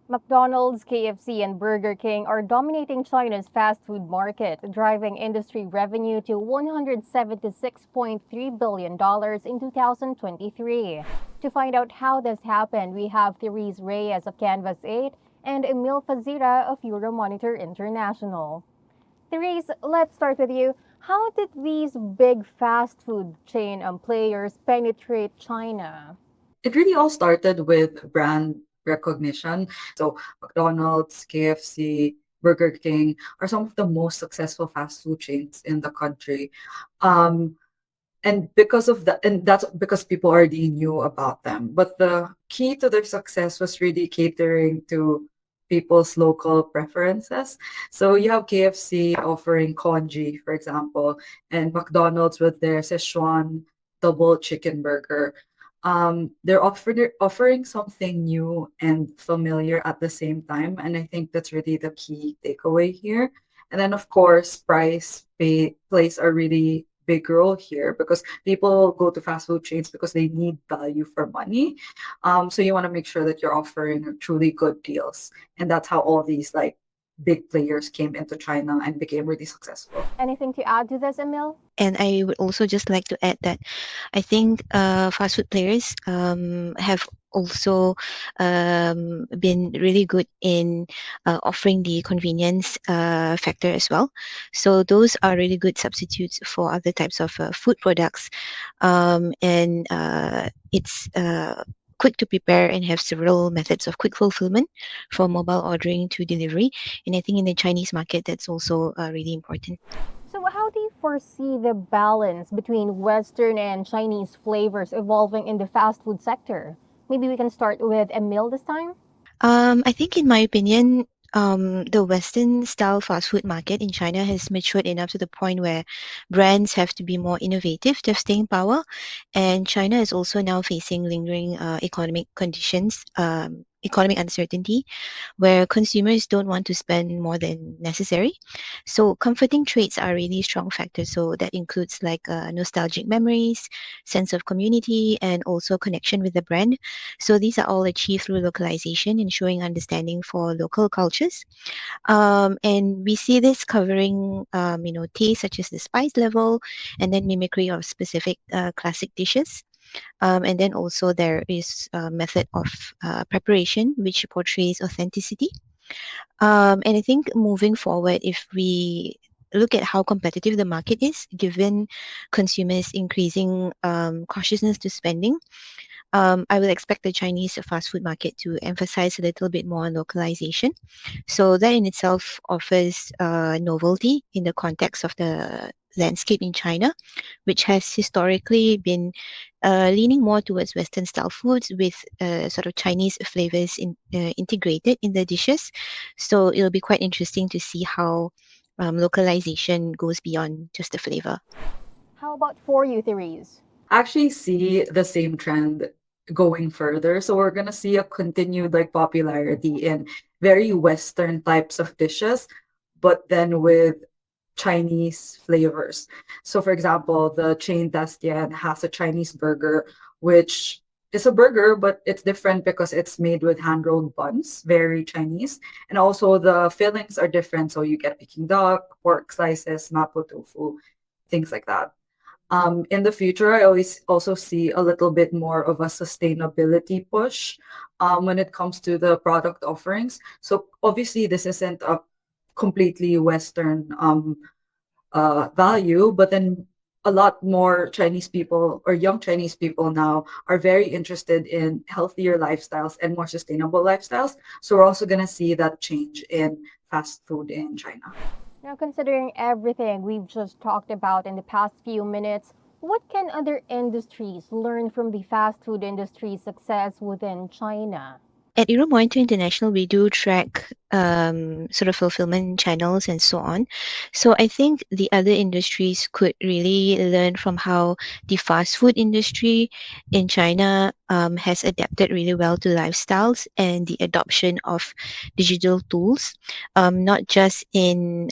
McDonald's, KFC, and Burger King are dominating China's fast food market, driving industry revenue to $176.3 billion in 2023. To find out how this happened, we have Therese Reyes of Canvas 8 and Emil Fazira of Euromonitor International. Therese, let's start with you. How did these big fast food chain players penetrate China? It really all started with brand recognition. So McDonald's, KFC, Burger King are some of the most successful fast food chains in the country. Um, and because of that, and that's because people already knew about them. But the key to their success was really catering to people's local preferences. So you have KFC offering congee, for example, and McDonald's with their Szechuan double chicken burger. They're offering something new and familiar at the same time, and I think that's really the key takeaway here. And then, of course, plays a really big role here because people go to fast food chains because they need value for money. So you want to make sure that you're offering truly good deals, and that's how all these like big players came into China and became really successful. Anything to add to this, Emil? And I would also just like to add that I think fast food players have also been really good in offering the convenience factor as well. So those are really good substitutes for other types of food products, and it's quick to prepare and have several methods of quick fulfillment from mobile ordering to delivery. And I think in the Chinese market, that's also really important. So, how do you foresee the balance between Western and Chinese flavors evolving in the fast food sector? Maybe we can start with Emil this time. I think, in my opinion, the Western style fast food market in China has matured enough to the point where brands have to be more innovative to have staying power. And China is also now facing lingering economic uncertainty, where consumers don't want to spend more than necessary. So comforting traits are really strong factors. So that includes like nostalgic memories, sense of community, and also connection with the brand. So these are all achieved through localization and showing understanding for local cultures. And we see this covering, tastes such as the spice level, and then mimicry of specific classic dishes. And then also there is a method of preparation which portrays authenticity. And I think moving forward, if we look at how competitive the market is, given consumers' increasing cautiousness to spending, I will expect the Chinese fast food market to emphasize a little bit more on localization. So that in itself offers novelty in the context of the landscape in China, which has historically been leaning more towards Western style foods with sort of Chinese flavors integrated in the dishes. So it'll be quite interesting to see how localization goes beyond just the flavor. How about for you, Therese? Actually see the same trend going further. So we're gonna see a continued like popularity in very Western types of dishes, but then with Chinese flavors. So for example, the chain Dastian has a Chinese burger, which is a burger, but it's different because it's made with hand rolled buns, very Chinese. And also the fillings are different. So you get Peking duck, pork slices, mapo tofu, things like that. In the future, I always also see a little bit more of a sustainability push when it comes to the product offerings. So obviously, this isn't a completely Western value, but then a lot more Chinese people or young Chinese people now are very interested in healthier lifestyles and more sustainable lifestyles. So we're also going to see that change in fast food in China. Now, considering everything we've just talked about in the past few minutes, what can other industries learn from the fast food industry's success within China? At Euromonitor International, we do track sort of fulfillment channels and so on. So I think the other industries could really learn from how the fast food industry in China has adapted really well to lifestyles and the adoption of digital tools, not just in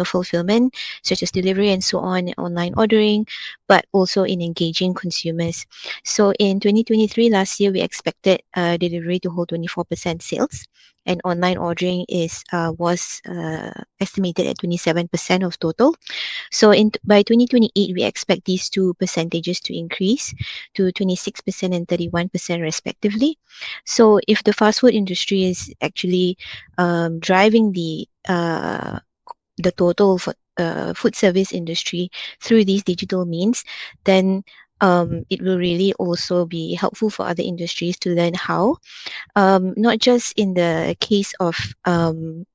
fulfillment such as delivery and so on, online ordering, but also in engaging consumers. So in 2023, last year, we expected delivery to hold 24% sales. and online ordering is was estimated at 27% of total. So by 2028, we expect these two percentages to increase to 26% and 31% respectively. So if the fast food industry is actually driving the total food service industry through these digital means, then it will really also be helpful for other industries to learn how, not just in the case of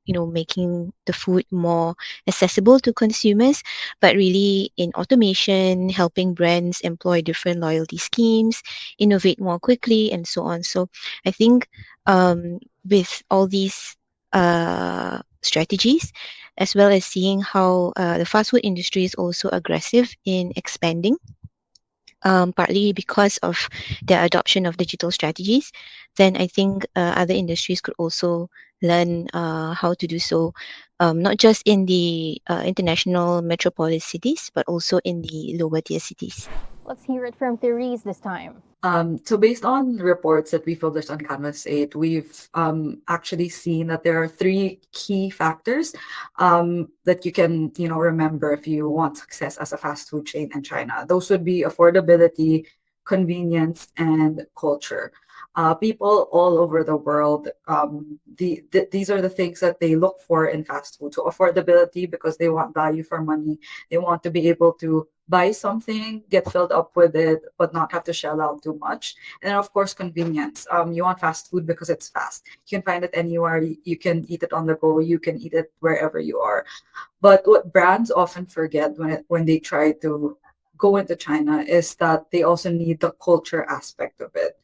making the food more accessible to consumers, but really in automation, helping brands employ different loyalty schemes, innovate more quickly, and so on. So I think with all these strategies, as well as seeing how the fast food industry is also aggressive in expanding, partly because of their adoption of digital strategies, then I think other industries could also learn how to do so, not just in the international metropolis cities, but also in the lower tier cities. Let's hear it from Therese this time. So based on reports that we published on Canvas 8, we've actually seen that there are three key factors that you can, remember if you want success as a fast food chain in China. Those would be affordability, convenience, and culture. People all over the world, these are the things that they look for in fast food. So affordability, because they want value for money. They want to be able to buy something, get filled up with it, but not have to shell out too much. And then, of course, convenience. You want fast food because it's fast. You can find it anywhere. You can eat it on the go. You can eat it wherever you are. But what brands often forget when they try to go into China is that they also need the culture aspect of it.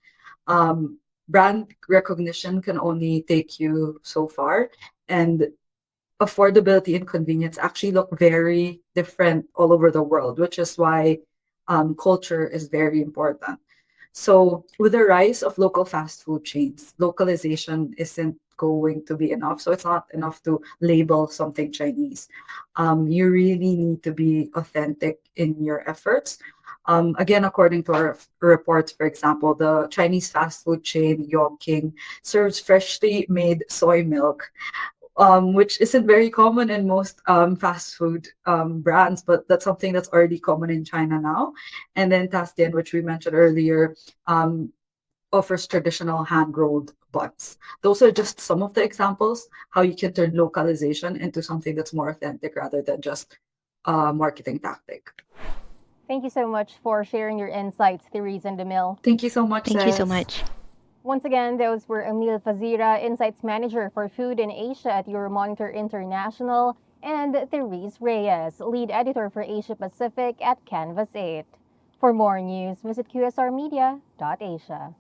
Brand recognition can only take you so far, and affordability and convenience actually look very different all over the world, which is why culture is very important. So, with the rise of local fast food chains, localization isn't going to be enough. So, it's not enough to label something Chinese. You really need to be authentic in your efforts. Again, according to our reports, for example, the Chinese fast food chain King serves freshly made soy milk, which isn't very common in most fast food brands, but that's something that's already common in China now. And then Tastian, which we mentioned earlier, offers traditional hand rolled buns. Those are just some of the examples how you can turn localization into something that's more authentic rather than just a marketing tactic. Thank you so much for sharing your insights, Therese and Emil. Thank you so much. Thank you so Ses. much. Once again, those were Emil Fazira, Insights Manager for Food in Asia at Euromonitor International, and Therese Reyes, Lead Editor for Asia Pacific at Canvas 8. For more news, visit qsrmedia.asia.